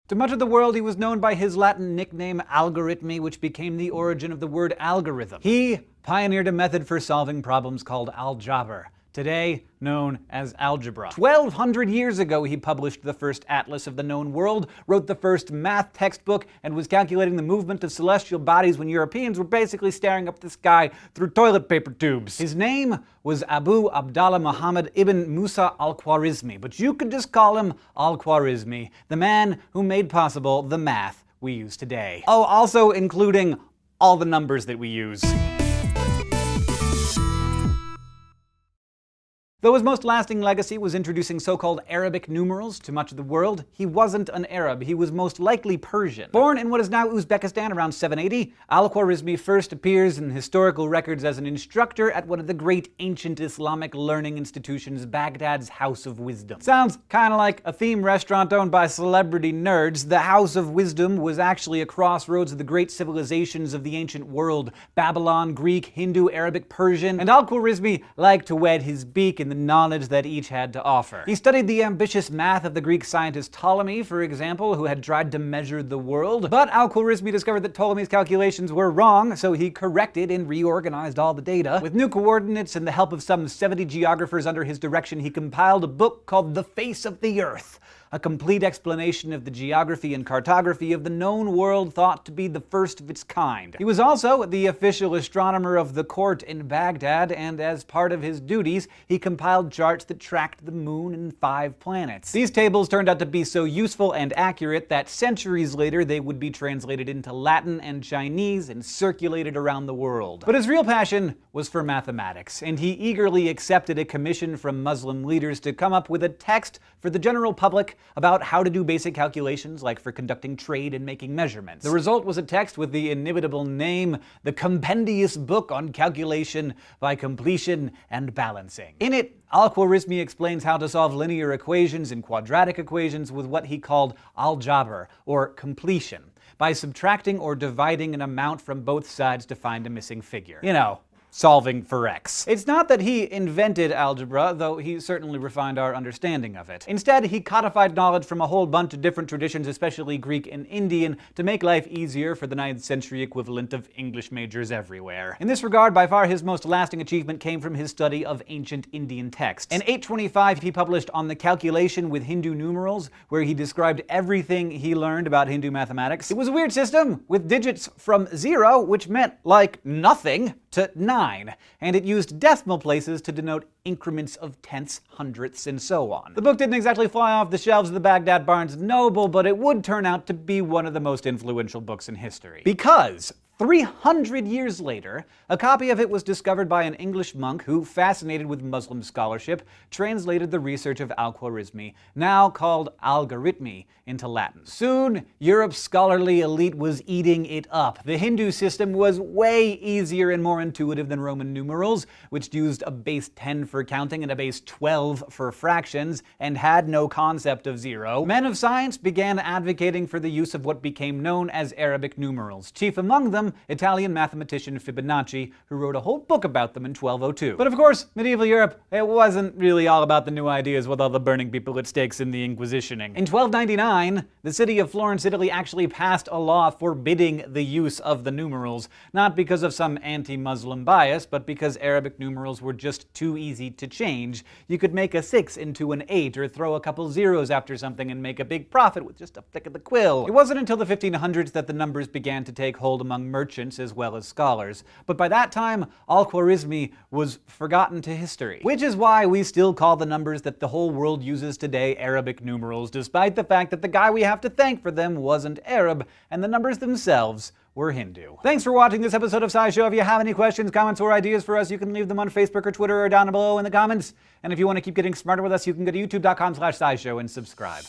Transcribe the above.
To much of the world, he was known by his Latin nickname algorithmi, which became the origin of the word algorithm. He pioneered a method for solving problems called algebra, today known as algebra. 1,200 years ago, he published the first atlas of the known world, wrote the first math textbook, and was calculating the movement of celestial bodies when Europeans were basically staring up the sky through toilet paper tubes. His name was Abu Abdallah Muhammad ibn Musa al-Khwarizmi, but you could just call him al-Khwarizmi, the man who made possible the math we use today. Oh, also including all the numbers that we use. Though his most lasting legacy was introducing so-called Arabic numerals to much of the world, he wasn't an Arab. He was most likely Persian. Born in what is now Uzbekistan around 780, al-Khwarizmi first appears in historical records as an instructor at one of the great ancient Islamic learning institutions, Baghdad's House of Wisdom. Sounds kind of like a theme restaurant owned by celebrity nerds. The House of Wisdom was actually a crossroads of the great civilizations of the ancient world: Babylon, Greek, Hindu, Arabic, Persian, and al-Khwarizmi liked to wet his beak in the knowledge that each had to offer. He studied the ambitious math of the Greek scientist Ptolemy, for example, who had tried to measure the world. But al-Khwarizmi discovered that Ptolemy's calculations were wrong, so he corrected and reorganized all the data. With new coordinates and the help of some 70 geographers under his direction, he compiled a book called The Face of the Earth, a complete explanation of the geography and cartography of the known world, thought to be the first of its kind. He was also the official astronomer of the court in Baghdad, and as part of his duties, he compiled charts that tracked the moon and 5 planets. These tables turned out to be so useful and accurate that centuries later they would be translated into Latin and Chinese and circulated around the world. But his real passion was for mathematics, and he eagerly accepted a commission from Muslim leaders to come up with a text for the general public about how to do basic calculations, like for conducting trade and making measurements. The result was a text with the inimitable name, The Compendious Book on Calculation by Completion and Balancing. In it, al-Khwarizmi explains how to solve linear equations and quadratic equations with what he called algebra, or completion, by subtracting or dividing an amount from both sides to find a missing figure. You know, solving for x. It's not that he invented algebra, though he certainly refined our understanding of it. Instead, he codified knowledge from a whole bunch of different traditions, especially Greek and Indian, to make life easier for the 9th century equivalent of English majors everywhere. In this regard, by far his most lasting achievement came from his study of ancient Indian texts. In 825, he published On the Calculation with Hindu Numerals, where he described everything he learned about Hindu mathematics. It was a weird system, with digits from 0, which meant like nothing, to 9, and it used decimal places to denote increments of tenths, hundredths, and so on. The book didn't exactly fly off the shelves of the Baghdad Barnes & Noble, but it would turn out to be one of the most influential books in history. Because 300 years later, a copy of it was discovered by an English monk who, fascinated with Muslim scholarship, translated the research of al-Khwarizmi, now called algorithmi, into Latin. Soon, Europe's scholarly elite was eating it up. The Hindu system was way easier and more intuitive than Roman numerals, which used a base 10 for counting and a base 12 for fractions, and had no concept of 0. Men of science began advocating for the use of what became known as Arabic numerals, chief among them Italian mathematician Fibonacci, who wrote a whole book about them in 1202. But of course, medieval Europe, it wasn't really all about the new ideas with all the burning people at stakes and the Inquisitioning. In 1299, the city of Florence, Italy actually passed a law forbidding the use of the numerals, not because of some anti-Muslim bias, but because Arabic numerals were just too easy to change. You could make a 6 into an 8, or throw a couple zeros after something and make a big profit with just a flick of the quill. It wasn't until the 1500s that the numbers began to take hold among merchants as well as scholars, but by that time, al-Khwarizmi was forgotten to history. Which is why we still call the numbers that the whole world uses today Arabic numerals, despite the fact that the guy we have to thank for them wasn't Arab, and the numbers themselves were Hindu. Thanks for watching this episode of SCI SHOW. If you have any questions, comments, or ideas for us, you can leave them on Facebook or Twitter or down below in the comments. And if you want to keep getting smarter with us, you can go to youtube.com/scishow and subscribe.